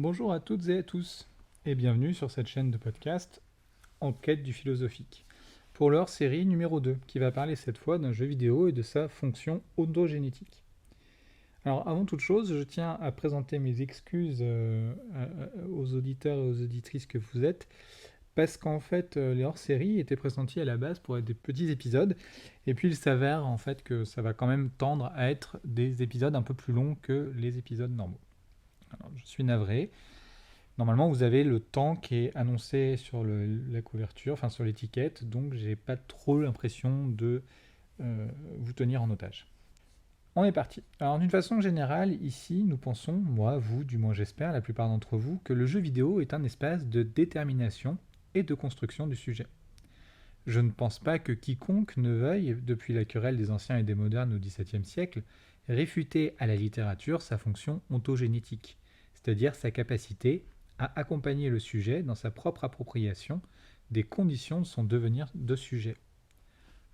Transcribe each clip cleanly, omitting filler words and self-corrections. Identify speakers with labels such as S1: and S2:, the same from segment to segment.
S1: Bonjour à toutes et à tous, et bienvenue sur cette chaîne de podcast En quête du philosophique, pour leur série numéro 2, qui va parler cette fois d'un jeu vidéo et de sa fonction ontogénétique. Alors avant toute chose, je tiens à présenter mes excuses aux auditeurs et aux auditrices que vous êtes, parce qu'en fait, les hors-séries étaient pressentis à la base pour être des petits épisodes, et puis il s'avère en fait que ça va quand même tendre à être des épisodes un peu plus longs que les épisodes normaux. Alors, je suis navré. Normalement, vous avez le temps qui est annoncé sur la couverture, enfin sur l'étiquette, donc j'ai pas trop l'impression de vous tenir en otage. On est parti. Alors d'une façon générale, ici, nous pensons, moi, vous, du moins j'espère, la plupart d'entre vous, que le jeu vidéo est un espace de détermination et de construction du sujet. Je ne pense pas que quiconque ne veuille, depuis la querelle des anciens et des modernes au XVIIe siècle, réfuter à la littérature sa fonction ontogénétique, c'est-à-dire sa capacité à accompagner le sujet dans sa propre appropriation des conditions de son devenir de sujet.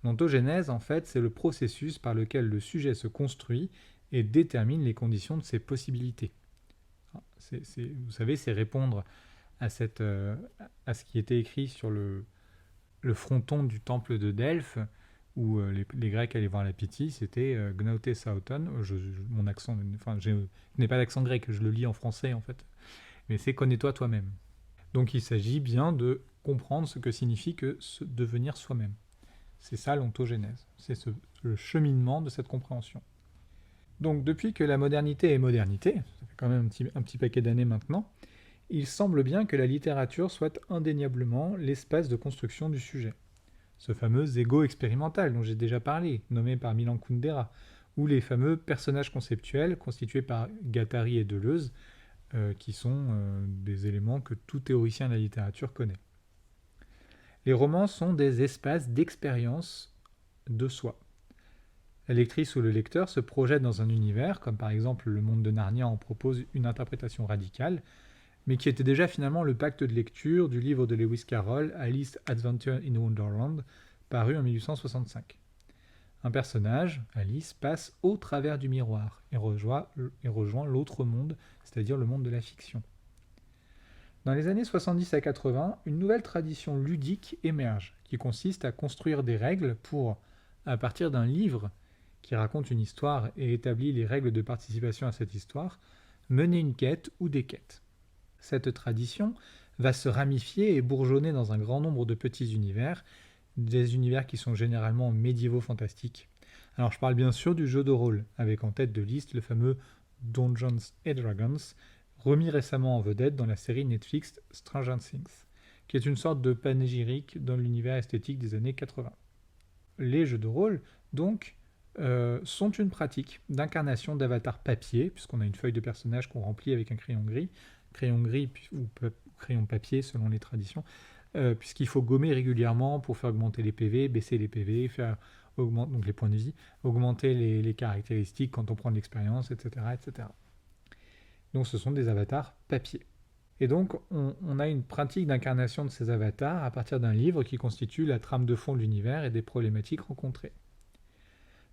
S1: L'ontogénèse, en fait, c'est le processus par lequel le sujet se construit et détermine les conditions de ses possibilités. Vous savez, c'est répondre à ce qui était écrit sur le fronton du temple de Delphes, où les Grecs allaient voir la Pythie, c'était Gnaute Sauton. Mon accent, enfin, je n'ai pas d'accent grec, je le lis en français en fait, mais c'est connais-toi toi-même. Donc il s'agit bien de comprendre ce que signifie que devenir soi-même. C'est ça l'ontogénèse, c'est le cheminement de cette compréhension. Donc depuis que la modernité est modernité, ça fait quand même un petit paquet d'années maintenant, il semble bien que la littérature soit indéniablement l'espace de construction du sujet. Ce fameux ego expérimental dont j'ai déjà parlé, nommé par Milan Kundera, ou les fameux personnages conceptuels constitués par Guattari et Deleuze, qui sont des éléments que tout théoricien de la littérature connaît. Les romans sont des espaces d'expérience de soi. La lectrice ou le lecteur se projette dans un univers, comme par exemple le monde de Narnia en propose une interprétation radicale, mais qui était déjà finalement le pacte de lecture du livre de Lewis Carroll, Alice Adventure in Wonderland, paru en 1865. Un personnage, Alice, passe au travers du miroir et rejoint l'autre monde, c'est-à-dire le monde de la fiction. Dans les années 70 à 80, une nouvelle tradition ludique émerge, qui consiste à construire des règles pour, à partir d'un livre qui raconte une histoire et établit les règles de participation à cette histoire, mener une quête ou des quêtes. Cette tradition va se ramifier et bourgeonner dans un grand nombre de petits univers, des univers qui sont généralement médiévaux fantastiques. Alors je parle bien sûr du jeu de rôle, avec en tête de liste le fameux Dungeons & Dragons, remis récemment en vedette dans la série Netflix Stranger Things, qui est une sorte de panégyrique dans l'univers esthétique des années 80. Les jeux de rôle, donc, sont une pratique d'incarnation d'avatar papier, puisqu'on a une feuille de personnage qu'on remplit avec un crayon gris ou crayon papier selon les traditions, puisqu'il faut gommer régulièrement pour faire augmenter les PV, baisser les PV, faire augmenter donc les points de vie, augmenter les caractéristiques quand on prend de l'expérience, etc., etc. Donc ce sont des avatars papier. Et donc on a une pratique d'incarnation de ces avatars à partir d'un livre qui constitue la trame de fond de l'univers et des problématiques rencontrées.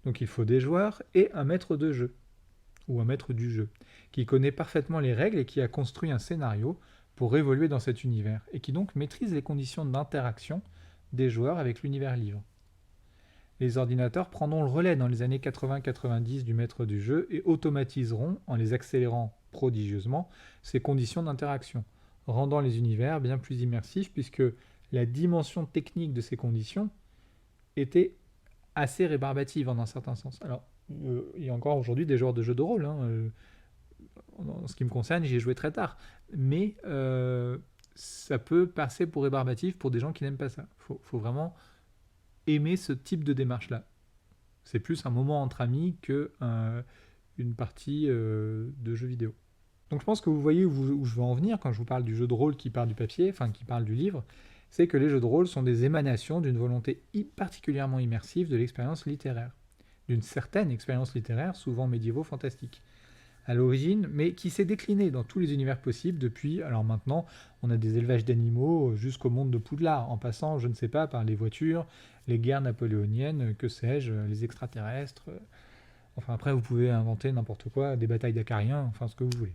S1: Donc il faut des joueurs et un maître de jeu, ou un maître du jeu, qui connaît parfaitement les règles et qui a construit un scénario pour évoluer dans cet univers, et qui donc maîtrise les conditions d'interaction des joueurs avec l'univers livre. Les ordinateurs prendront le relais dans les années 80-90 du maître du jeu et automatiseront, en les accélérant prodigieusement, ces conditions d'interaction, rendant les univers bien plus immersifs puisque la dimension technique de ces conditions était assez rébarbative en un certain sens. Alors, il y a encore aujourd'hui des joueurs de jeux de rôle, en ce qui me concerne, j'y ai joué très tard, mais ça peut passer pour rébarbatif pour des gens qui n'aiment pas ça. Faut vraiment aimer ce type de démarche-là. C'est plus un moment entre amis que une partie de jeu vidéo. Donc je pense que vous voyez où je veux en venir quand je vous parle du jeu de rôle qui part du papier, enfin qui parle du livre, c'est que les jeux de rôle sont des émanations d'une volonté particulièrement immersive de l'expérience littéraire, d'une certaine expérience littéraire, souvent médiévo-fantastique, à l'origine, mais qui s'est déclinée dans tous les univers possibles depuis, alors maintenant, on a des élevages d'animaux jusqu'au monde de Poudlard, en passant, je ne sais pas, par les voitures, les guerres napoléoniennes, que sais-je, les extraterrestres. Enfin après, vous pouvez inventer n'importe quoi, des batailles d'acariens, enfin ce que vous voulez.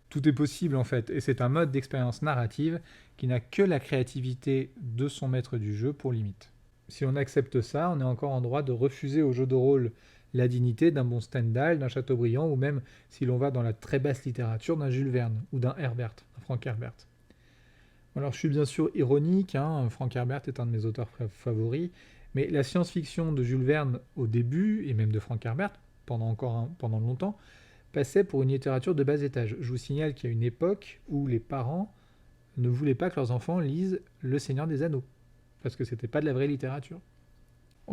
S1: Tout est possible en fait, et c'est un mode d'expérience narrative qui n'a que la créativité de son maître du jeu pour limite. Si on accepte ça, on est encore en droit de refuser au jeu de rôle la dignité d'un bon Stendhal, d'un Chateaubriand, ou même, si l'on va dans la très basse littérature, d'un Jules Verne, ou d'un Herbert, d'un Frank Herbert. Alors je suis bien sûr ironique, Frank Herbert est un de mes auteurs favoris, mais la science-fiction de Jules Verne au début, et même de Frank Herbert, pendant longtemps, passait pour une littérature de bas étage. Je vous signale qu'il y a une époque où les parents ne voulaient pas que leurs enfants lisent Le Seigneur des Anneaux, parce que c'était pas de la vraie littérature.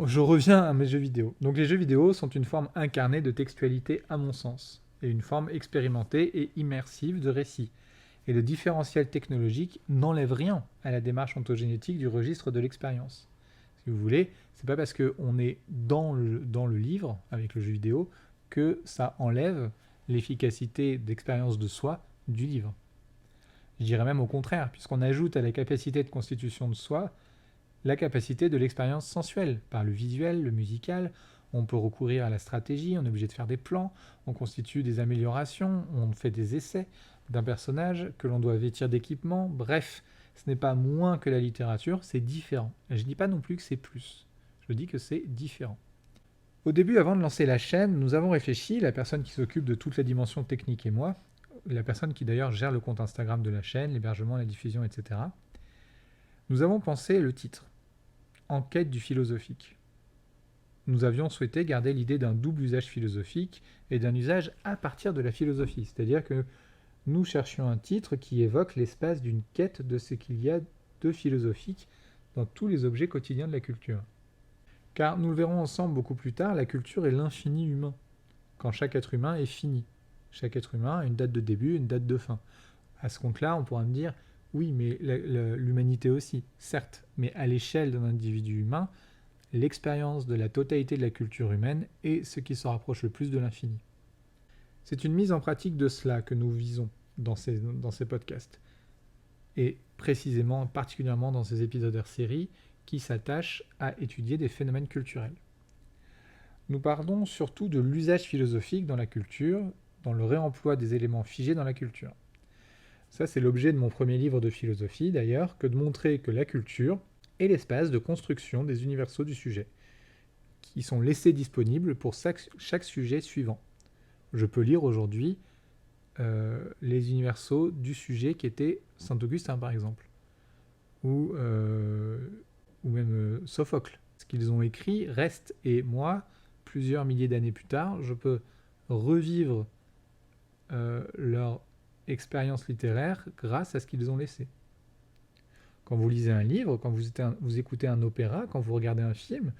S1: Je reviens à mes jeux vidéo. Donc les jeux vidéo sont une forme incarnée de textualité à mon sens, et une forme expérimentée et immersive de récit. Et le différentiel technologique n'enlève rien à la démarche ontogénétique du registre de l'expérience. Si vous voulez, c'est pas parce qu'on est dans le livre, avec le jeu vidéo, que ça enlève l'efficacité d'expérience de soi du livre. Je dirais même au contraire, puisqu'on ajoute à la capacité de constitution de soi la capacité de l'expérience sensuelle, par le visuel, le musical. On peut recourir à la stratégie, on est obligé de faire des plans, on constitue des améliorations, on fait des essais d'un personnage que l'on doit vêtir d'équipement. Bref, ce n'est pas moins que la littérature, c'est différent. Et je ne dis pas non plus que c'est plus, je dis que c'est différent. Au début, avant de lancer la chaîne, nous avons réfléchi, la personne qui s'occupe de toute la dimension technique et moi, la personne qui d'ailleurs gère le compte Instagram de la chaîne, l'hébergement, la diffusion, etc. Nous avons pensé le titre, En quête du philosophique. Nous avions souhaité garder l'idée d'un double usage philosophique et d'un usage à partir de la philosophie, c'est-à-dire que nous cherchions un titre qui évoque l'espace d'une quête de ce qu'il y a de philosophique dans tous les objets quotidiens de la culture. Car nous le verrons ensemble beaucoup plus tard, la culture est l'infini humain, quand chaque être humain est fini. Chaque être humain a une date de début et une date de fin. À ce compte-là, on pourra me dire, oui, mais l'humanité aussi, certes, mais à l'échelle d'un individu humain, l'expérience de la totalité de la culture humaine est ce qui se rapproche le plus de l'infini. C'est une mise en pratique de cela que nous visons dans ces podcasts, et précisément, particulièrement dans ces épisodes hors série, qui s'attachent à étudier des phénomènes culturels. Nous parlons surtout de l'usage philosophique dans la culture, dans le réemploi des éléments figés dans la culture. Ça, c'est l'objet de mon premier livre de philosophie, d'ailleurs, que de montrer que la culture est l'espace de construction des universaux du sujet, qui sont laissés disponibles pour chaque sujet suivant. Je peux lire aujourd'hui les universaux du sujet qui était Saint-Augustin, par exemple, ou même Sophocle. Ce qu'ils ont écrit reste, et moi, plusieurs milliers d'années plus tard, je peux revivre leur expérience littéraire grâce à ce qu'ils ont laissé. Quand vous lisez un livre, quand vous écoutez un opéra, quand vous regardez un film,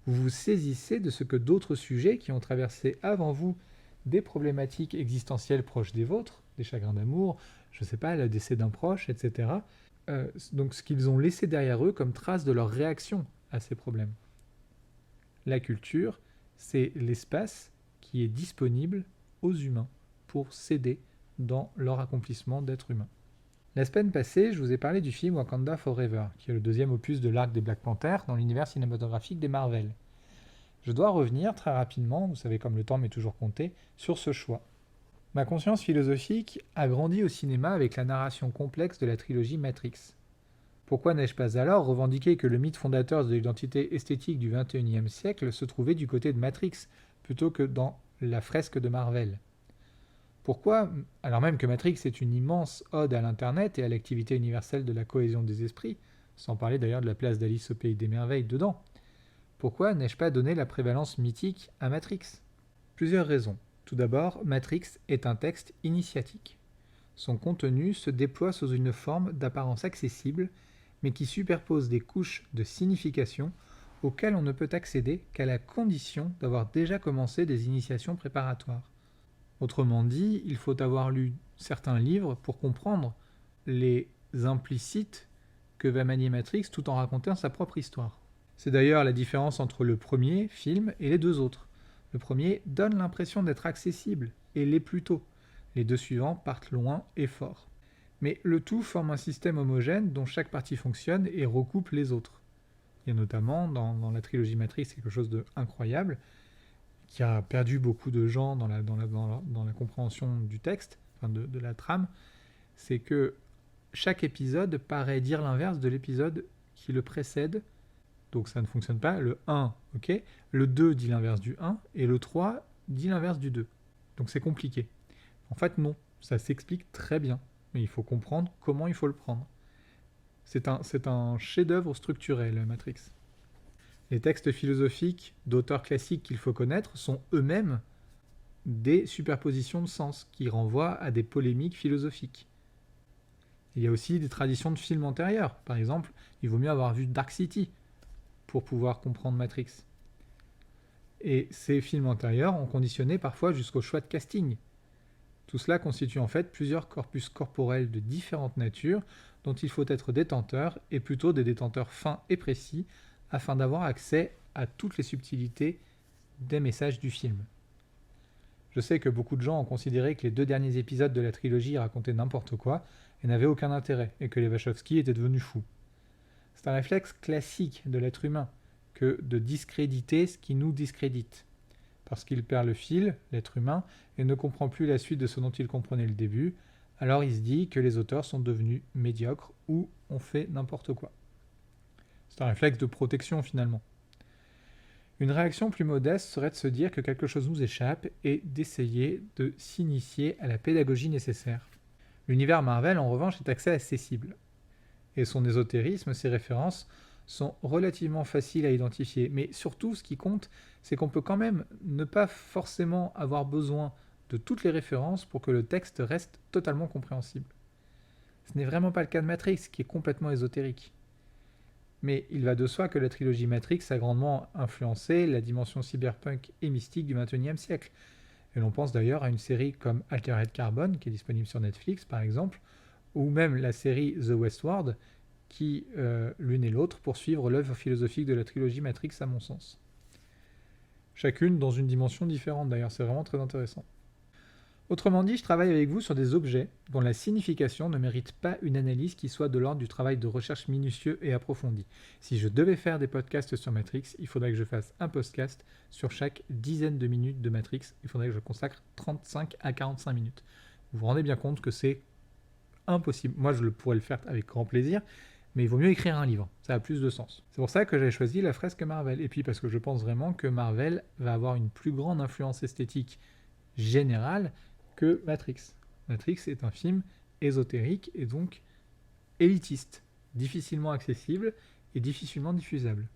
S1: vous vous saisissez de ce que d'autres sujets qui ont traversé avant vous des problématiques existentielles proches des vôtres, des chagrins d'amour, je ne sais pas, le décès d'un proche, etc. Donc ce qu'ils ont laissé derrière eux comme trace de leur réaction à ces problèmes. La culture, c'est l'espace qui est disponible aux humains pour s'aider dans leur accomplissement d'être humain. La semaine passée, je vous ai parlé du film Wakanda Forever, qui est le deuxième opus de l'arc des Black Panthers dans l'univers cinématographique des Marvel. Je dois revenir très rapidement, vous savez comme le temps m'est toujours compté, sur ce choix. Ma conscience philosophique a grandi au cinéma avec la narration complexe de la trilogie Matrix. Pourquoi n'ai-je pas alors revendiqué que le mythe fondateur de l'identité esthétique du XXIe siècle se trouvait du côté de Matrix, plutôt que dans la fresque de Marvel ? Pourquoi, alors même que Matrix est une immense ode à l'Internet et à l'activité universelle de la cohésion des esprits, sans parler d'ailleurs de la place d'Alice au Pays des Merveilles dedans, pourquoi n'ai-je pas donné la prévalence mythique à Matrix ? Plusieurs raisons. Tout d'abord, Matrix est un texte initiatique. Son contenu se déploie sous une forme d'apparence accessible, mais qui superpose des couches de signification auxquelles on ne peut accéder qu'à la condition d'avoir déjà commencé des initiations préparatoires. Autrement dit, il faut avoir lu certains livres pour comprendre les implicites que va manier Matrix tout en racontant sa propre histoire. C'est d'ailleurs la différence entre le premier film et les deux autres. Le premier donne l'impression d'être accessible et l'est plutôt. Les deux suivants partent loin et fort. Mais le tout forme un système homogène dont chaque partie fonctionne et recoupe les autres. Il y a notamment dans la trilogie Matrix quelque chose d'incroyable qui a perdu beaucoup de gens dans la compréhension du texte, de la trame, c'est que chaque épisode paraît dire l'inverse de l'épisode qui le précède. Donc ça ne fonctionne pas. Le 1, ok. Le 2 dit l'inverse du 1 et le 3 dit l'inverse du 2. Donc c'est compliqué. En fait, non. Ça s'explique très bien. Mais il faut comprendre comment il faut le prendre. C'est un chef-d'œuvre structurel, Matrix. Les textes philosophiques d'auteurs classiques qu'il faut connaître sont eux-mêmes des superpositions de sens qui renvoient à des polémiques philosophiques. Il y a aussi des traditions de films antérieurs. Par exemple, il vaut mieux avoir vu Dark City pour pouvoir comprendre Matrix. Et ces films antérieurs ont conditionné parfois jusqu'au choix de casting. Tout cela constitue en fait plusieurs corpus corporels de différentes natures dont il faut être détenteur, et plutôt des détenteurs fins et précis, afin d'avoir accès à toutes les subtilités des messages du film. Je sais que beaucoup de gens ont considéré que les 2 derniers épisodes de la trilogie racontaient n'importe quoi et n'avaient aucun intérêt, et que les Wachowski étaient devenus fous. C'est un réflexe classique de l'être humain que de discréditer ce qui nous discrédite. Parce qu'il perd le fil, l'être humain, et ne comprend plus la suite de ce dont il comprenait le début, alors il se dit que les auteurs sont devenus médiocres ou ont fait n'importe quoi. C'est un réflexe de protection finalement. Une réaction plus modeste serait de se dire que quelque chose nous échappe et d'essayer de s'initier à la pédagogie nécessaire. L'univers Marvel, en revanche, est accessible. Et son ésotérisme, ses références, sont relativement faciles à identifier. Mais surtout, ce qui compte, c'est qu'on peut quand même ne pas forcément avoir besoin de toutes les références pour que le texte reste totalement compréhensible. Ce n'est vraiment pas le cas de Matrix, qui est complètement ésotérique. Mais il va de soi que la trilogie Matrix a grandement influencé la dimension cyberpunk et mystique du XXIe siècle. Et l'on pense d'ailleurs à une série comme Altered Carbon, qui est disponible sur Netflix par exemple, ou même la série The Westworld, qui, l'une et l'autre, poursuivent l'œuvre philosophique de la trilogie Matrix à mon sens. Chacune dans une dimension différente d'ailleurs, c'est vraiment très intéressant. Autrement dit, je travaille avec vous sur des objets dont la signification ne mérite pas une analyse qui soit de l'ordre du travail de recherche minutieux et approfondi. Si je devais faire des podcasts sur Matrix, il faudrait que je fasse un podcast sur chaque dizaine de minutes de Matrix. Il faudrait que je consacre 35 à 45 minutes. Vous vous rendez bien compte que c'est impossible. Moi, je pourrais le faire avec grand plaisir, mais il vaut mieux écrire un livre. Ça a plus de sens. C'est pour ça que j'ai choisi la fresque Marvel. Et puis parce que je pense vraiment que Marvel va avoir une plus grande influence esthétique générale que Matrix. Matrix est un film ésotérique et donc élitiste, difficilement accessible et difficilement diffusable.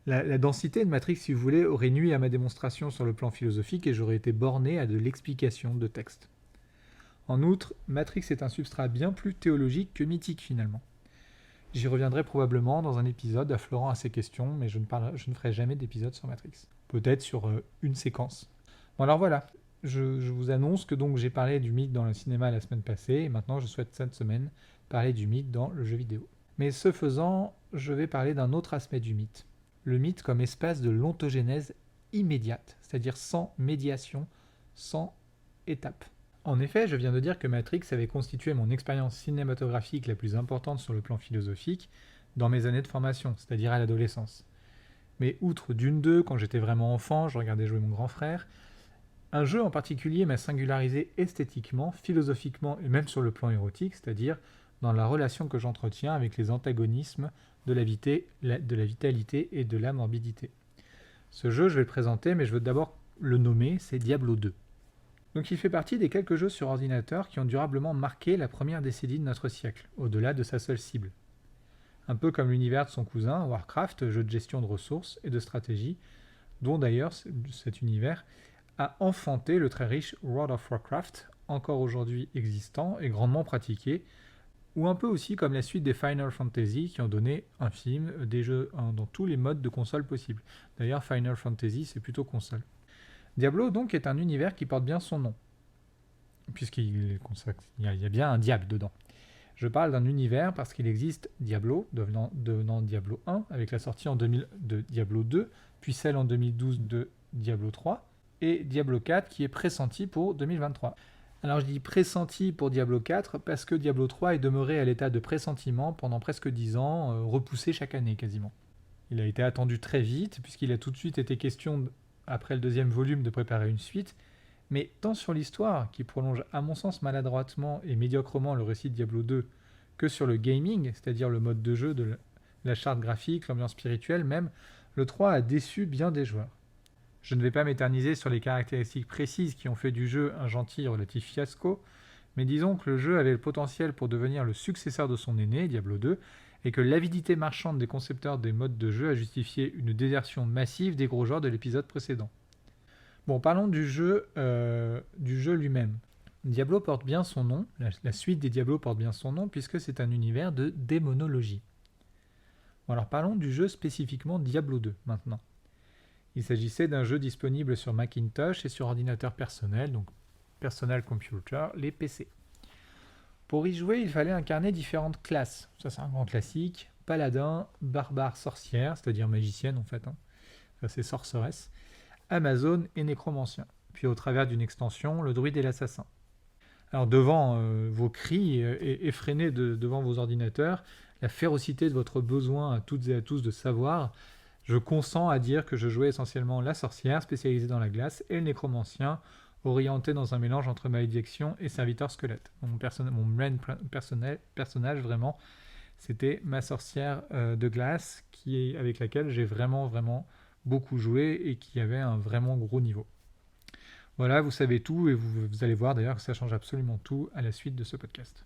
S1: La densité de Matrix, si vous voulez, aurait nui à ma démonstration sur le plan philosophique et j'aurais été borné à de l'explication de texte. En outre, Matrix est un substrat bien plus théologique que mythique finalement. J'y reviendrai probablement dans un épisode affleurant à ces questions, mais je ne ferai jamais d'épisode sur Matrix. Peut-être sur une séquence. Bon alors voilà, je vous annonce que donc j'ai parlé du mythe dans le cinéma la semaine passée, et maintenant je souhaite cette semaine parler du mythe dans le jeu vidéo. Mais ce faisant, je vais parler d'un autre aspect du mythe. Le mythe comme espace de l'ontogénèse immédiate, c'est-à-dire sans médiation, sans étape. En effet, je viens de dire que Matrix avait constitué mon expérience cinématographique la plus importante sur le plan philosophique dans mes années de formation, c'est-à-dire à l'adolescence. Mais outre Dune 2, quand j'étais vraiment enfant, je regardais jouer mon grand frère, un jeu en particulier m'a singularisé esthétiquement, philosophiquement et même sur le plan érotique, c'est-à-dire dans la relation que j'entretiens avec les antagonismes de la vitalité et de la morbidité. Ce jeu, je vais le présenter, mais je veux d'abord le nommer, c'est Diablo 2. Donc il fait partie des quelques jeux sur ordinateur qui ont durablement marqué la première décennie de notre siècle, au-delà de sa seule cible. Un peu comme l'univers de son cousin, Warcraft, jeu de gestion de ressources et de stratégie, dont d'ailleurs cet univers a enfanté le très riche World of Warcraft, encore aujourd'hui existant et grandement pratiqué, ou un peu aussi comme la suite des Final Fantasy qui ont donné un film, des jeux dans tous les modes de console possibles. D'ailleurs, Final Fantasy, c'est plutôt console. Diablo, donc, est un univers qui porte bien son nom, puisqu'il y a bien un diable dedans. Je parle d'un univers parce qu'il existe Diablo, devenant Diablo 1, avec la sortie en 2000 de Diablo 2, puis celle en 2012 de Diablo 3, et Diablo 4 qui est pressenti pour 2023. Alors je dis pressenti pour Diablo 4 parce que Diablo 3 est demeuré à l'état de pressentiment pendant presque 10 ans, repoussé chaque année quasiment. Il a été attendu très vite, puisqu'il a tout de suite été question, après le deuxième volume, de préparer une suite, Mais tant sur l'histoire, qui prolonge à mon sens maladroitement et médiocrement le récit de Diablo 2, que sur le gaming, c'est-à-dire le mode de jeu, la charte graphique, l'ambiance spirituelle même, le 3 a déçu bien des joueurs. Je ne vais pas m'éterniser sur les caractéristiques précises qui ont fait du jeu un gentil relatif fiasco, mais disons que le jeu avait le potentiel pour devenir le successeur de son aîné, Diablo 2, et que l'avidité marchande des concepteurs des modes de jeu a justifié une désertion massive des gros joueurs de l'épisode précédent. Bon, parlons du jeu lui-même. Diablo porte bien son nom, la suite des Diablo porte bien son nom, puisque c'est un univers de démonologie. Bon, alors parlons du jeu spécifiquement Diablo 2 maintenant. Il s'agissait d'un jeu disponible sur Macintosh et sur ordinateur personnel, donc Personal Computer, les PC. Pour y jouer, il fallait incarner différentes classes. Ça, c'est un grand classique. Paladin, barbare, sorcière, c'est-à-dire magicienne en fait. Ça, c'est sorceresse. Amazone et nécromancien. Puis au travers d'une extension, le druide et l'assassin. Alors devant vos cris effrénés devant vos ordinateurs, la férocité de votre besoin à toutes et à tous de savoir, je consens à dire que je jouais essentiellement la sorcière, spécialisée dans la glace, et le nécromancien, orienté dans un mélange entre malédiction et serviteur squelette. Mon main personnage, vraiment, c'était ma sorcière de glace, avec laquelle j'ai vraiment beaucoup joué et qui avait un vraiment gros niveau. Voilà, vous savez tout et vous allez voir d'ailleurs que ça change absolument tout à la suite de ce podcast.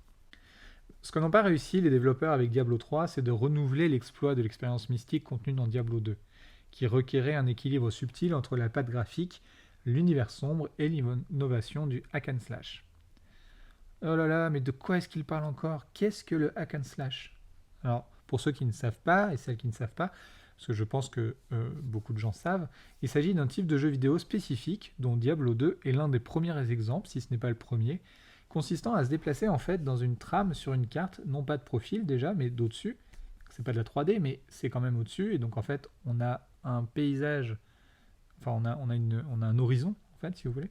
S1: Ce que n'ont pas réussi les développeurs avec Diablo 3, c'est de renouveler l'exploit de l'expérience mystique contenue dans Diablo 2, qui requérait un équilibre subtil entre la patte graphique, l'univers sombre et l'innovation du hack and slash. Oh là là, mais de quoi est-ce qu'il parle encore? Qu'est-ce que le hack and slash? Alors, pour ceux qui ne savent pas, et celles qui ne savent pas, parce que je pense que beaucoup de gens savent, il s'agit d'un type de jeu vidéo spécifique, dont Diablo 2 est l'un des premiers exemples, si ce n'est pas le premier, consistant à se déplacer en fait dans une trame sur une carte, non pas de profil déjà, mais d'au-dessus. C'est pas de la 3D, mais c'est quand même au-dessus, et donc en fait, on a un paysage, enfin on a un horizon, en fait, si vous voulez.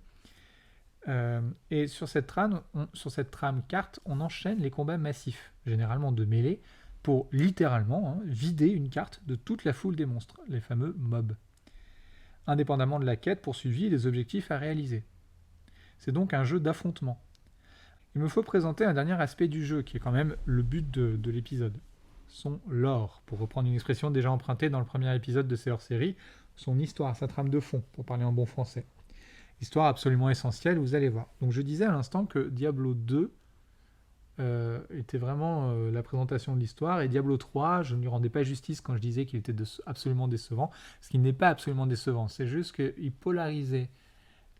S1: Et sur cette trame carte, on enchaîne les combats massifs, généralement de mêlée, pour littéralement vider une carte de toute la foule des monstres, les fameux mobs, indépendamment de la quête poursuivie et des objectifs à réaliser. C'est donc un jeu d'affrontement. Il me faut présenter un dernier aspect du jeu, qui est quand même le but de l'épisode. Son lore, pour reprendre une expression déjà empruntée dans le premier épisode de ces hors-série, son histoire, sa trame de fond, pour parler en bon français. Histoire absolument essentielle, vous allez voir. Donc je disais à l'instant que Diablo 2 était vraiment la présentation de l'histoire, et Diablo 3, je ne lui rendais pas justice quand je disais qu'il était absolument décevant, ce qui n'est pas absolument décevant, c'est juste qu'il polarisait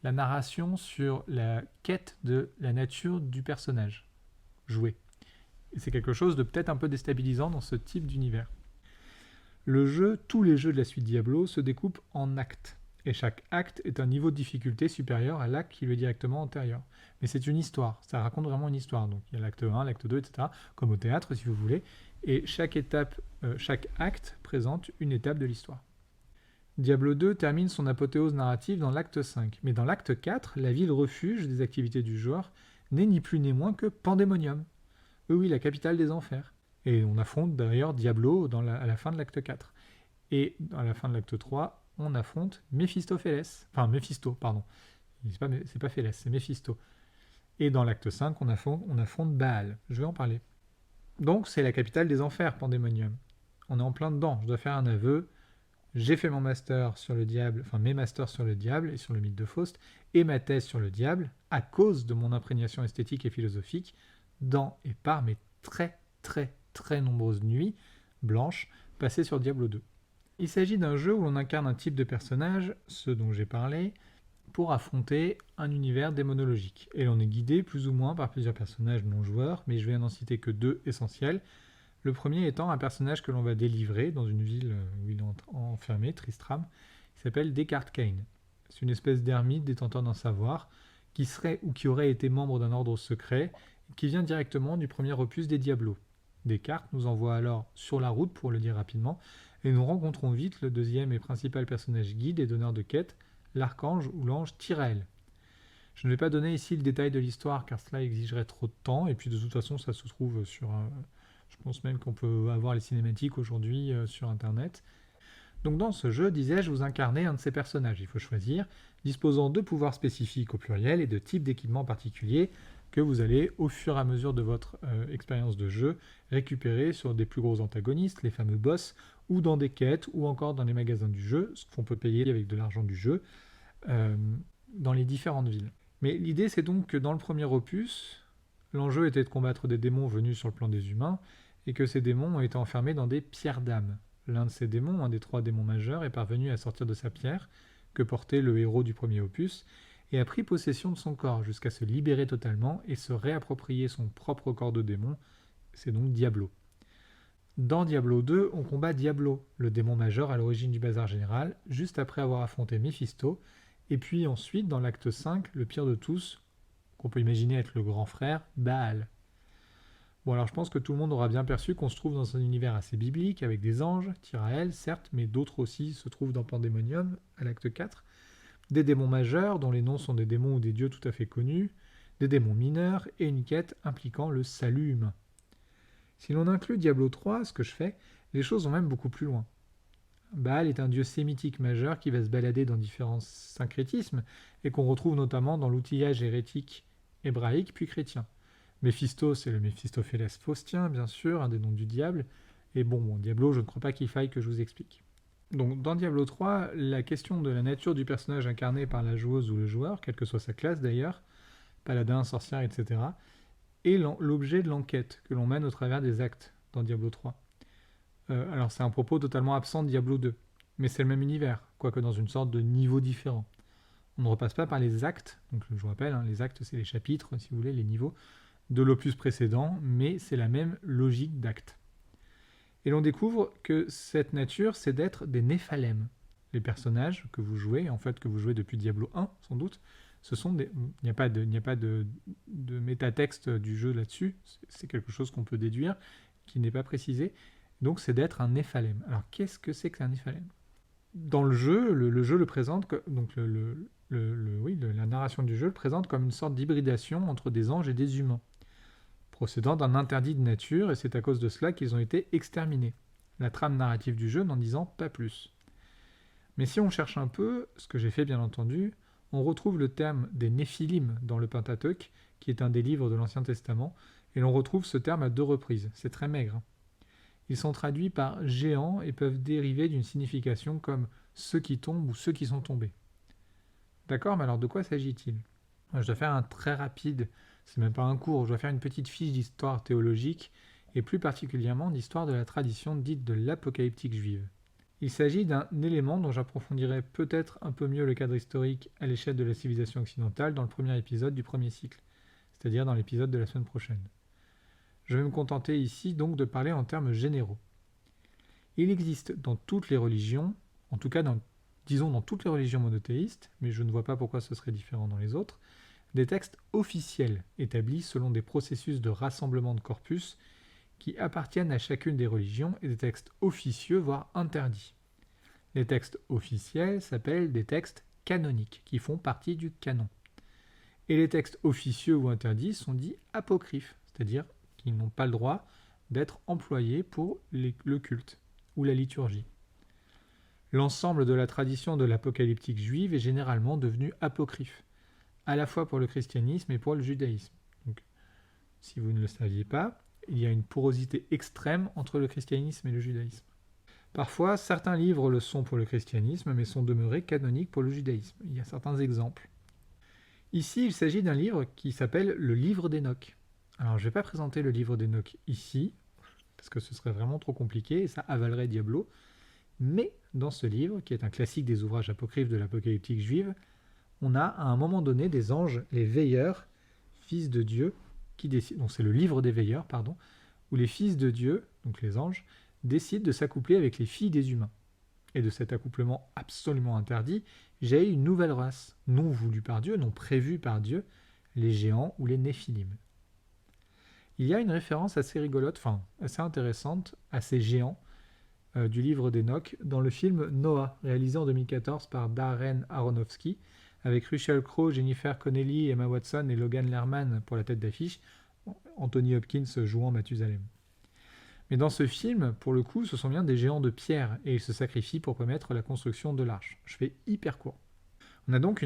S1: la narration sur la quête de la nature du personnage joué. Et c'est quelque chose de peut-être un peu déstabilisant dans ce type d'univers. Tous les jeux de la suite Diablo se découpent en actes. Et chaque acte est un niveau de difficulté supérieur à l'acte qui lui est directement antérieur. Mais c'est une histoire, ça raconte vraiment une histoire. Donc il y a l'acte 1, l'acte 2, etc., comme au théâtre si vous voulez. Et chaque acte présente une étape de l'histoire. Diablo 2 termine son apothéose narrative dans l'acte 5. Mais dans l'acte 4, la ville refuge des activités du joueur n'est ni plus ni moins que Pandemonium. Oui, la capitale des enfers. Et on affronte d'ailleurs Diablo à la fin de l'acte 4. Et à la fin de l'acte 3, on affronte Méphistophélès. Enfin, Méphisto, pardon. C'est pas Phélès, c'est Méphisto. Et dans l'acte 5, on affronte Baal. Je vais en parler. Donc, c'est la capitale des enfers, Pandemonium. On est en plein dedans. Je dois faire un aveu. J'ai fait mon master sur le diable, enfin mes masters sur le diable et sur le mythe de Faust, et ma thèse sur le diable, à cause de mon imprégnation esthétique et philosophique, dans et par mes très nombreuses nuits blanches passées sur Diablo 2. Il s'agit d'un jeu où l'on incarne un type de personnage, ceux dont j'ai parlé, pour affronter un univers démonologique. Et l'on est guidé plus ou moins par plusieurs personnages non joueurs, mais je vais n'en citer que deux essentiels. Le premier étant un personnage que l'on va délivrer dans une ville où il est enfermé, Tristram, qui s'appelle Descartes Kane. C'est une espèce d'ermite détenteur d'un savoir, qui serait ou qui aurait été membre d'un ordre secret, qui vient directement du premier opus des Diablos. Descartes nous envoie alors sur la route, pour le dire rapidement, et nous rencontrons vite le deuxième et principal personnage guide et donneur de quête, l'archange ou l'ange Tyrael. Je ne vais pas donner ici le détail de l'histoire, car cela exigerait trop de temps, et puis de toute façon ça se trouve sur... Je pense même qu'on peut avoir les cinématiques aujourd'hui sur Internet. Donc dans ce jeu, disais-je, vous incarnez un de ces personnages. Il faut choisir disposant de pouvoirs spécifiques au pluriel et de types d'équipements particuliers que vous allez, au fur et à mesure de votre expérience de jeu, récupérer sur des plus gros antagonistes, les fameux boss, ou dans des quêtes, ou encore dans les magasins du jeu, ce qu'on peut payer avec de l'argent du jeu, euh, dans les différentes villes. Mais l'idée, c'est donc que dans le premier opus, l'enjeu était de combattre des démons venus sur le plan des humains, et que ces démons ont été enfermés dans des pierres d'âme. L'un de ces démons, un des 3 démons majeurs, est parvenu à sortir de sa pierre, que portait le héros du premier opus, et a pris possession de son corps jusqu'à se libérer totalement et se réapproprier son propre corps de démon, c'est donc Diablo. Dans Diablo 2, on combat Diablo, le démon majeur à l'origine du bazar général, juste après avoir affronté Mephisto, et puis ensuite, dans l'acte 5, le pire de tous, qu'on peut imaginer être le grand frère, Baal. Bon, alors je pense que tout le monde aura bien perçu qu'on se trouve dans un univers assez biblique, avec des anges, Tyrael, certes, mais d'autres aussi se trouvent dans Pandémonium, à l'acte 4, des démons majeurs, dont les noms sont des démons ou des dieux tout à fait connus, des démons mineurs, et une quête impliquant le salut humain. Si l'on inclut Diablo 3, ce que je fais, les choses vont même beaucoup plus loin. Baal est un dieu sémitique majeur qui va se balader dans différents syncrétismes et qu'on retrouve notamment dans l'outillage hérétique hébraïque puis chrétien. Méphisto, c'est le Méphistophélès faustien, bien sûr, un des noms du diable. Et bon, Diablo, je ne crois pas qu'il faille que je vous explique. Donc, dans Diablo 3, la question de la nature du personnage incarné par la joueuse ou le joueur, quelle que soit sa classe d'ailleurs, paladin, sorcière, etc., est l'objet de l'enquête que l'on mène au travers des actes dans Diablo 3. Alors c'est un propos totalement absent de Diablo 2, mais c'est le même univers, quoique dans une sorte de niveau différent. On ne repasse pas par les actes, donc je vous rappelle, les actes c'est les chapitres, si vous voulez, les niveaux, de l'opus précédent, mais c'est la même logique d'actes. Et l'on découvre que cette nature, c'est d'être des Néphalem. Les personnages que vous jouez, en fait que vous jouez depuis Diablo 1 sans doute, ce sont des... Il n'y a pas de métatexte du jeu là-dessus, c'est quelque chose qu'on peut déduire, qui n'est pas précisé. Donc c'est d'être un Néphalem. Alors qu'est-ce que c'est qu'un Néphalem ? Dans le jeu, le jeu le présente, donc la narration du jeu le présente comme une sorte d'hybridation entre des anges et des humains, procédant d'un interdit de nature, et c'est à cause de cela qu'ils ont été exterminés. La trame narrative du jeu n'en disant pas plus. Mais si on cherche un peu, ce que j'ai fait bien entendu, on retrouve le terme des Néphilim dans le Pentateuque, qui est un des livres de l'Ancien Testament, et l'on retrouve ce terme à 2 reprises. C'est très maigre. Ils sont traduits par géants et peuvent dériver d'une signification comme ceux qui tombent ou ceux qui sont tombés. D'accord, mais alors de quoi s'agit-il ? Je dois faire un très rapide, c'est même pas un cours, je dois faire une petite fiche d'histoire théologique et plus particulièrement d'histoire de la tradition dite de l'apocalyptique juive. Il s'agit d'un élément dont j'approfondirai peut-être un peu mieux le cadre historique à l'échelle de la civilisation occidentale dans le premier épisode du premier cycle, c'est-à-dire dans l'épisode de la semaine prochaine. Je vais me contenter ici donc de parler en termes généraux. Il existe dans toutes les religions, en tout cas dans toutes les religions monothéistes, mais je ne vois pas pourquoi ce serait différent dans les autres, des textes officiels établis selon des processus de rassemblement de corpus qui appartiennent à chacune des religions et des textes officieux, voire interdits. Les textes officiels s'appellent des textes canoniques, qui font partie du canon. Et les textes officieux ou interdits sont dits apocryphes, c'est-à-dire qu'ils n'ont pas le droit d'être employés pour le culte ou la liturgie. L'ensemble de la tradition de l'apocalyptique juive est généralement devenu apocryphe, à la fois pour le christianisme et pour le judaïsme. Donc, si vous ne le saviez pas, il y a une porosité extrême entre le christianisme et le judaïsme. Parfois, certains livres le sont pour le christianisme, mais sont demeurés canoniques pour le judaïsme. Il y a certains exemples. Ici, il s'agit d'un livre qui s'appelle le livre d'Enoch. Alors, je ne vais pas présenter le livre d'Enoch ici, parce que ce serait vraiment trop compliqué, et ça avalerait Diablo. Mais dans ce livre, qui est un classique des ouvrages apocryphes de l'apocalyptique juive, on a à un moment donné des anges, les veilleurs, fils de Dieu, qui décident, donc c'est le livre des veilleurs, pardon, où les fils de Dieu, donc les anges, décident de s'accoupler avec les filles des humains. Et de cet accouplement absolument interdit, jaillit une nouvelle race, non voulue par Dieu, non prévue par Dieu, les géants ou les néphilim. Il y a une référence assez rigolote, enfin assez intéressante, à ces géants du livre d'Enoch dans le film Noah, réalisé en 2014 par Darren Aronofsky, avec Russell Crowe, Jennifer Connelly, Emma Watson et Logan Lerman pour la tête d'affiche, Anthony Hopkins jouant Mathusalem. Mais dans ce film, pour le coup, ce sont bien des géants de pierre, et ils se sacrifient pour permettre la construction de l'arche. Je fais hyper court. On a donc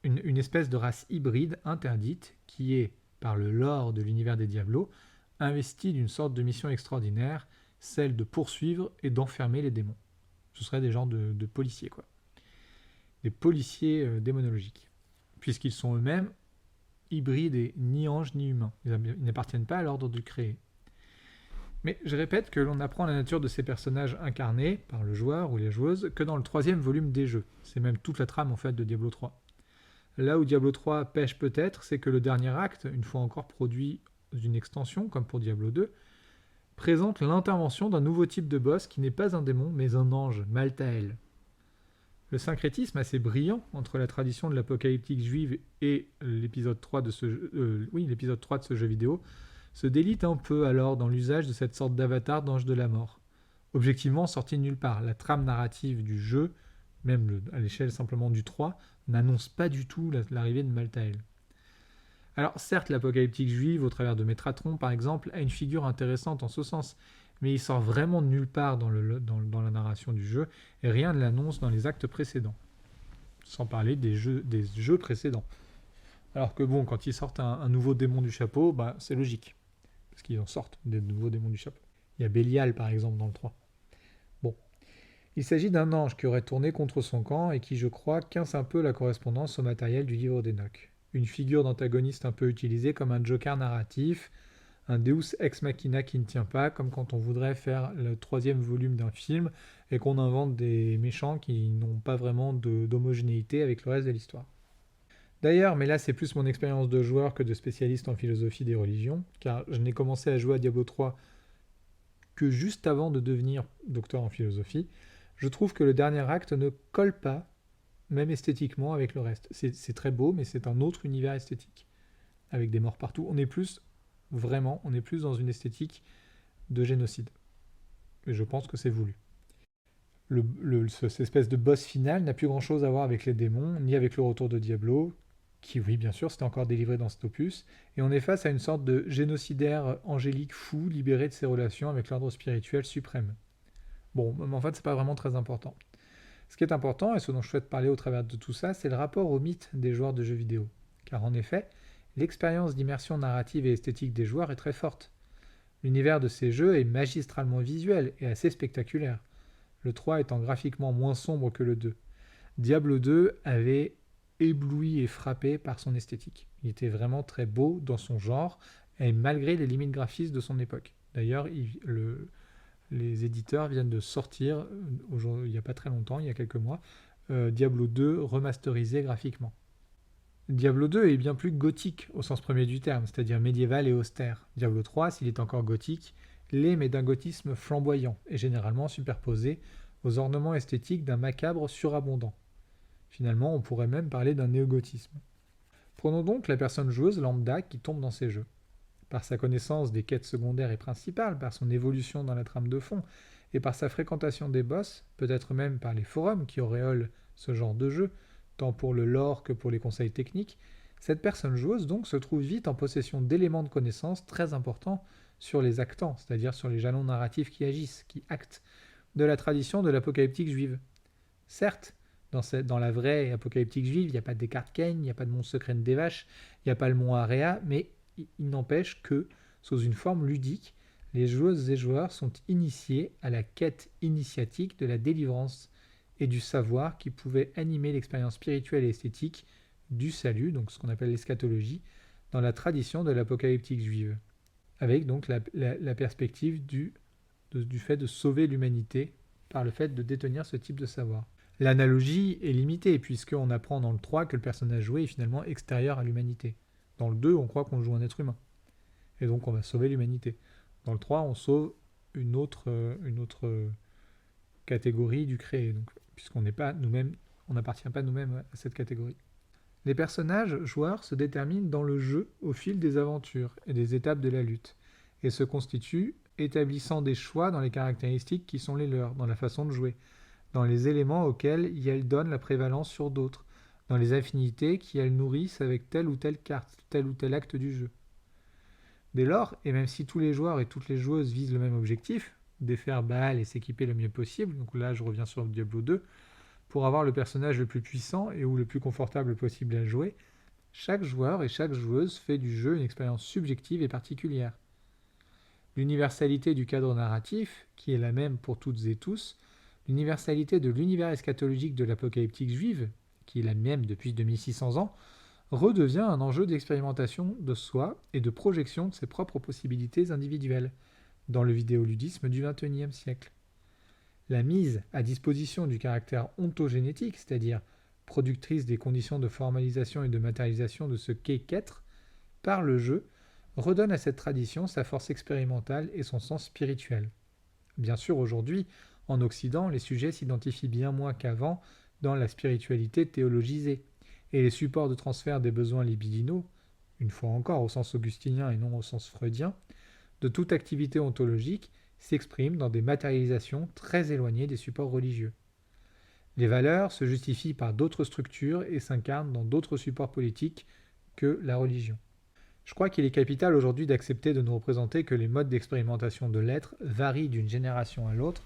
S1: une espèce de race hybride interdite qui est, par le lore de l'univers des Diablos, investie d'une sorte de mission extraordinaire, celle de poursuivre et d'enfermer les démons. Ce seraient des genres de policiers, quoi. Des policiers démonologiques. Puisqu'ils sont eux-mêmes hybrides et ni anges ni humains. Ils n'appartiennent pas à l'ordre du créé. Mais je répète que l'on apprend la nature de ces personnages incarnés par le joueur ou les joueuses que dans le 3e volume des jeux. C'est même toute la trame en fait de Diablo 3. Là où Diablo 3 pêche peut-être, c'est que le dernier acte, une fois encore produit d'une extension, comme pour Diablo 2, présente l'intervention d'un nouveau type de boss qui n'est pas un démon, mais un ange, Maltael. Le syncrétisme assez brillant entre la tradition de l'apocalyptique juive et l'épisode 3 de l'épisode 3 de ce jeu vidéo se délite un peu alors dans l'usage de cette sorte d'avatar d'ange de la mort. Objectivement sorti de nulle part, la trame narrative du jeu, même à l'échelle simplement du 3, n'annonce pas du tout l'arrivée de Maltael. Alors certes, l'apocalyptique juive, au travers de Métratron par exemple, a une figure intéressante en ce sens, mais il sort vraiment de nulle part dans la narration du jeu, et rien ne l'annonce dans les actes précédents. Sans parler des jeux précédents. Alors que bon, quand ils sortent un nouveau démon du chapeau, bah, c'est logique. Parce qu'ils en sortent des nouveaux démons du chapeau. Il y a Bélial par exemple dans le 3. Bon. Il s'agit d'un ange qui aurait tourné contre son camp et qui, je crois, quince un peu la correspondance au matériel du livre d'Enoch. Une figure d'antagoniste un peu utilisée comme un joker narratif, un deus ex machina qui ne tient pas, comme quand on voudrait faire le 3e volume d'un film et qu'on invente des méchants qui n'ont pas vraiment d'homogénéité avec le reste de l'histoire. D'ailleurs, mais là c'est plus mon expérience de joueur que de spécialiste en philosophie des religions, car je n'ai commencé à jouer à Diablo 3 que juste avant de devenir docteur en philosophie, je trouve que le dernier acte ne colle pas, même esthétiquement, avec le reste. C'est très beau, mais c'est un autre univers esthétique, avec des morts partout. On est plus dans une esthétique de génocide. Et je pense que c'est voulu. Cette espèce de boss final n'a plus grand chose à voir avec les démons, ni avec le retour de Diablo, qui, oui, bien sûr, c'était encore délivré dans cet opus, et on est face à une sorte de génocidaire angélique fou, libéré de ses relations avec l'ordre spirituel suprême. Bon, mais en fait, c'est pas vraiment très important. Ce qui est important, et ce dont je souhaite parler au travers de tout ça, c'est le rapport au mythe des joueurs de jeux vidéo. Car en effet, l'expérience d'immersion narrative et esthétique des joueurs est très forte. L'univers de ces jeux est magistralement visuel et assez spectaculaire, le 3 étant graphiquement moins sombre que le 2. Diablo 2 avait ébloui et frappé par son esthétique. Il était vraiment très beau dans son genre, et malgré les limites graphistes de son époque. D'ailleurs, les éditeurs viennent de sortir, il n'y a pas très longtemps, il y a quelques mois, Diablo 2 remasterisé graphiquement. Diablo 2 est bien plus gothique au sens premier du terme, c'est-à-dire médiéval et austère. Diablo 3, s'il est encore gothique, l'est mais d'un gothisme flamboyant et généralement superposé aux ornements esthétiques d'un macabre surabondant. Finalement, on pourrait même parler d'un néogothisme. Prenons donc la personne joueuse lambda qui tombe dans ces jeux. Par sa connaissance des quêtes secondaires et principales, par son évolution dans la trame de fond, et par sa fréquentation des boss, peut-être même par les forums qui auréolent ce genre de jeu, tant pour le lore que pour les conseils techniques, cette personne joueuse donc se trouve vite en possession d'éléments de connaissance très importants sur les actants, c'est-à-dire sur les jalons narratifs qui agissent, qui actent, de la tradition de l'apocalyptique juive. Certes, dans la vraie apocalyptique juive, il n'y a pas de Descartes Kane, il n'y a pas de mont secret des vaches, il n'y a pas le mont Area, mais il n'empêche que, sous une forme ludique, les joueuses et joueurs sont initiés à la quête initiatique de la délivrance et du savoir qui pouvait animer l'expérience spirituelle et esthétique du salut, donc ce qu'on appelle l'eschatologie, dans la tradition de l'apocalyptique juive, avec donc la perspective du fait de sauver l'humanité par le fait de détenir ce type de savoir. L'analogie est limitée, puisqu'on apprend dans le 3 que le personnage joué est finalement extérieur à l'humanité. Dans le 2, on croit qu'on joue un être humain. Et donc on va sauver l'humanité. Dans le 3, on sauve une autre catégorie du créé, donc, puisqu'on n'est pas nous-mêmes, on n'appartient pas nous-mêmes à cette catégorie. Les personnages joueurs se déterminent dans le jeu au fil des aventures et des étapes de la lutte, et se constituent établissant des choix dans les caractéristiques qui sont les leurs, dans la façon de jouer, dans les éléments auxquels elles donnent la prévalence sur d'autres, dans les affinités qu'elles nourrissent avec telle ou telle carte, tel ou tel acte du jeu. Dès lors, et même si tous les joueurs et toutes les joueuses visent le même objectif, défaire Baal et s'équiper le mieux possible, donc là je reviens sur Diablo 2, Pour avoir le personnage le plus puissant et ou le plus confortable possible à jouer, chaque joueur et chaque joueuse fait du jeu une expérience subjective et particulière. L'universalité du cadre narratif, qui est la même pour toutes et tous, l'universalité de l'univers eschatologique de l'apocalyptique juive, qui est la même depuis 2600 ans, redevient un enjeu d'expérimentation de soi et de projection de ses propres possibilités individuelles, dans le vidéoludisme du XXIe siècle. La mise à disposition du caractère ontogénétique, c'est-à-dire productrice des conditions de formalisation et de matérialisation de ce qu'est qu'être, par le jeu, redonne à cette tradition sa force expérimentale et son sens spirituel. Bien sûr, aujourd'hui, en Occident, les sujets s'identifient bien moins qu'avant dans la spiritualité théologisée, et les supports de transfert des besoins libidinaux, une fois encore au sens augustinien et non au sens freudien, de toute activité ontologique s'expriment dans des matérialisations très éloignées des supports religieux. Les valeurs se justifient par d'autres structures et s'incarnent dans d'autres supports politiques que la religion. Je crois qu'il est capital aujourd'hui d'accepter de nous représenter que les modes d'expérimentation de l'être varient d'une génération à l'autre,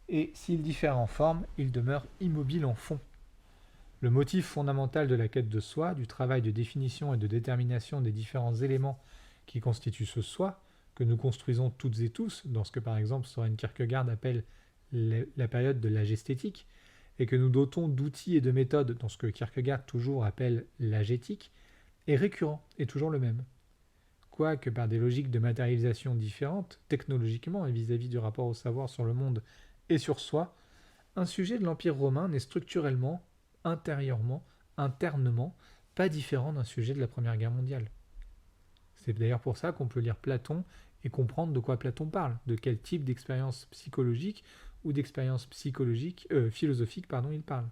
S1: et s'ils diffèrent en forme, ils demeurent immobiles en fond. Le motif fondamental de la quête de soi, du travail de définition et de détermination des différents éléments qui constituent ce soi, que nous construisons toutes et tous, dans ce que par exemple Søren Kierkegaard appelle la période de l'âge esthétique, et que nous dotons d'outils et de méthodes dans ce que Kierkegaard toujours appelle l'âgétique, est récurrent et toujours le même. Quoique par des logiques de matérialisation différentes, technologiquement et vis-à-vis du rapport au savoir sur le monde et sur soi, un sujet de l'Empire romain n'est structurellement, intérieurement, internement, pas différent d'un sujet de la Première Guerre mondiale. C'est d'ailleurs pour ça qu'on peut lire Platon et comprendre de quoi Platon parle, de quel type d'expérience psychologique ou d'expérience philosophique il parle.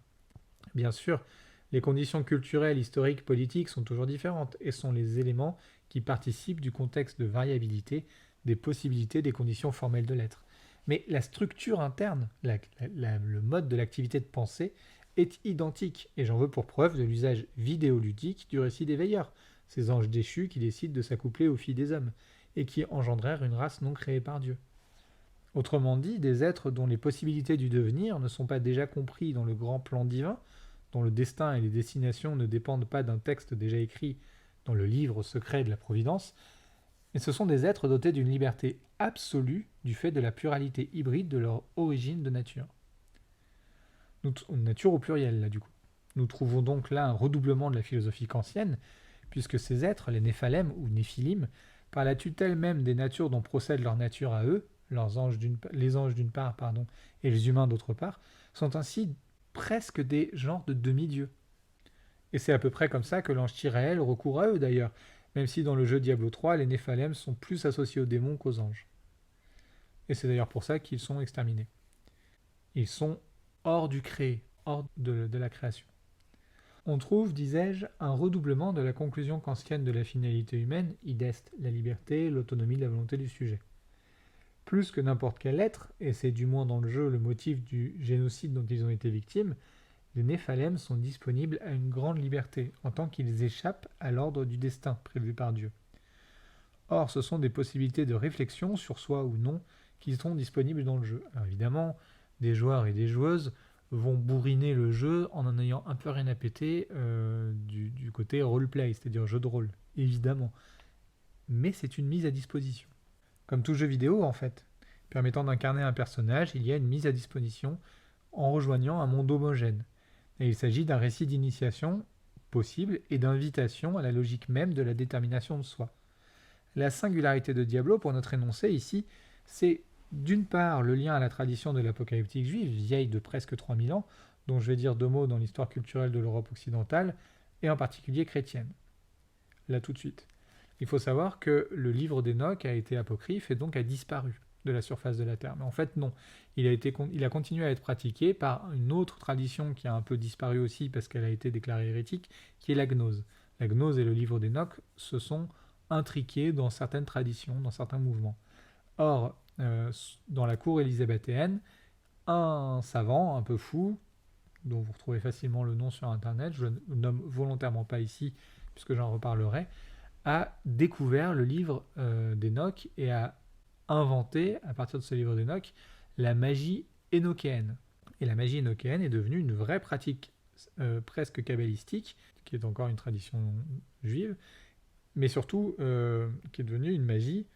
S1: Bien sûr, les conditions culturelles, historiques, politiques sont toujours différentes et sont les éléments qui participent du contexte de variabilité des possibilités des conditions formelles de l'être. Mais la structure interne, le mode de l'activité de pensée, est identique, et j'en veux pour preuve de l'usage vidéoludique du récit des veilleurs, ces anges déchus qui décident de s'accoupler aux filles des hommes, et qui engendrèrent une race non créée par Dieu. Autrement dit, des êtres dont les possibilités du devenir ne sont pas déjà compris dans le grand plan divin, dont le destin et les destinations ne dépendent pas d'un texte déjà écrit dans le livre secret de la Providence, mais ce sont des êtres dotés d'une liberté absolue du fait de la pluralité hybride de leur origine de nature. Nature au pluriel, là, du coup. Nous trouvons donc là un redoublement de la philosophie kantienne, puisque ces êtres, les Néphalem ou Néphilim, par la tutelle même des natures dont procède leur nature à eux, les anges d'une part, et les humains d'autre part, sont ainsi presque des genres de demi-dieux. Et c'est à peu près comme ça que l'ange Tyraël recourt à eux d'ailleurs, même si dans le jeu Diablo 3, les Néphalem sont plus associés aux démons qu'aux anges. Et c'est d'ailleurs pour ça qu'ils sont exterminés. Ils sont hors du créé, hors de la création. On trouve, disais-je, un redoublement de la conclusion kantienne de la finalité humaine, id est, la liberté, l'autonomie de la volonté du sujet. Plus que n'importe quel être, et c'est du moins dans le jeu le motif du génocide dont ils ont été victimes, les Néphalem sont disponibles à une grande liberté, en tant qu'ils échappent à l'ordre du destin prévu par Dieu. Or, ce sont des possibilités de réflexion sur soi ou non qui sont disponibles dans le jeu. Alors évidemment, des joueurs et des joueuses vont bourriner le jeu en ayant un peu rien à péter du côté roleplay, c'est-à-dire jeu de rôle, évidemment. Mais c'est une mise à disposition. Comme tout jeu vidéo, en fait. Permettant d'incarner un personnage, il y a une mise à disposition en rejoignant un monde homogène. Et il s'agit d'un récit d'initiation possible et d'invitation à la logique même de la détermination de soi. La singularité de Diablo, pour notre énoncé ici, c'est d'une part le lien à la tradition de l'apocalyptique juive, vieille de presque 3000 ans, dont je vais dire deux mots dans l'histoire culturelle de l'Europe occidentale, et en particulier chrétienne. Là tout de suite. Il faut savoir que le livre d'Enoch a été apocryphe et donc a disparu de la surface de la Terre. Mais en fait, non. Il a continué à être pratiqué par une autre tradition qui a un peu disparu aussi parce qu'elle a été déclarée hérétique, qui est la gnose. La gnose et le livre d'Enoch se sont intriqués dans certaines traditions, dans certains mouvements. Or, dans la cour élisabéthéenne, un savant un peu fou, dont vous retrouvez facilement le nom sur Internet, je ne le nomme volontairement pas ici, puisque j'en reparlerai, a découvert le livre d'Enoch et a inventé, à partir de ce livre d'Enoch, la magie énochéenne. Et la magie énokéenne est devenue une vraie pratique presque kabbalistique, qui est encore une tradition juive, mais surtout qui est devenue une magie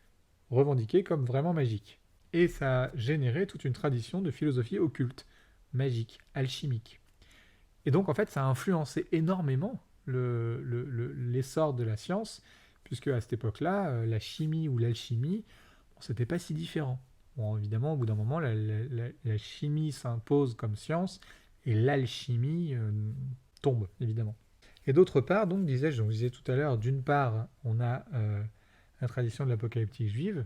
S1: revendiquée comme vraiment magique. Et ça a généré toute une tradition de philosophie occulte, magique, alchimique. Et donc en fait ça a influencé énormément l'essor de la science, puisque à cette époque-là, la chimie ou l'alchimie, bon, c'était pas si différent. Bon, évidemment, au bout d'un moment, la chimie s'impose comme science, et l'alchimie tombe, évidemment. Et d'autre part, donc, disais-je, donc, je disais tout à l'heure, d'une part, on a la tradition de l'apocalyptique juive,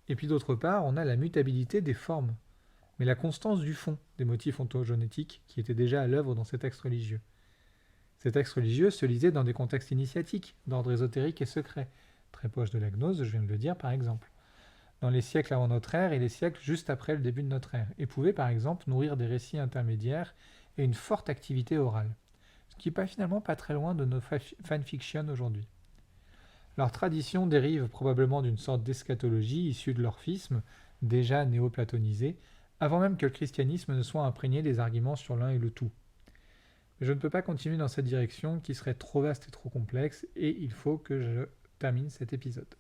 S1: et puis d'autre part, on a la mutabilité des formes, mais la constance du fond des motifs ontogénétiques qui étaient déjà à l'œuvre dans ces textes religieux. Ces textes religieux se lisaient dans des contextes initiatiques, d'ordre ésotérique et secret, très proche de la gnose, je viens de le dire par exemple, dans les siècles avant notre ère et les siècles juste après le début de notre ère, et pouvaient par exemple nourrir des récits intermédiaires et une forte activité orale, ce qui n'est finalement pas très loin de nos fanfictions aujourd'hui. Leur tradition dérive probablement d'une sorte d'eschatologie issue de l'orphisme, déjà néoplatonisé, avant même que le christianisme ne soit imprégné des arguments sur l'un et le tout. Mais je ne peux pas continuer dans cette direction qui serait trop vaste et trop complexe, et il faut que je termine cet épisode.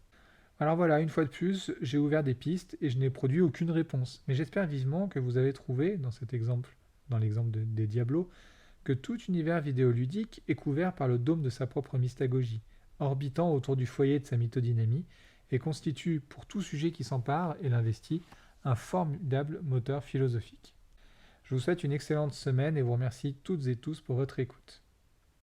S1: Alors voilà, une fois de plus, j'ai ouvert des pistes et je n'ai produit aucune réponse. Mais j'espère vivement que vous avez trouvé, dans cet exemple, dans l'exemple des Diablos, que tout univers vidéoludique est couvert par le dôme de sa propre mystagogie, orbitant autour du foyer de sa mythodynamie, et constitue, pour tout sujet qui s'empare et l'investit, un formidable moteur philosophique. Je vous souhaite une excellente semaine et vous remercie toutes et tous pour votre écoute.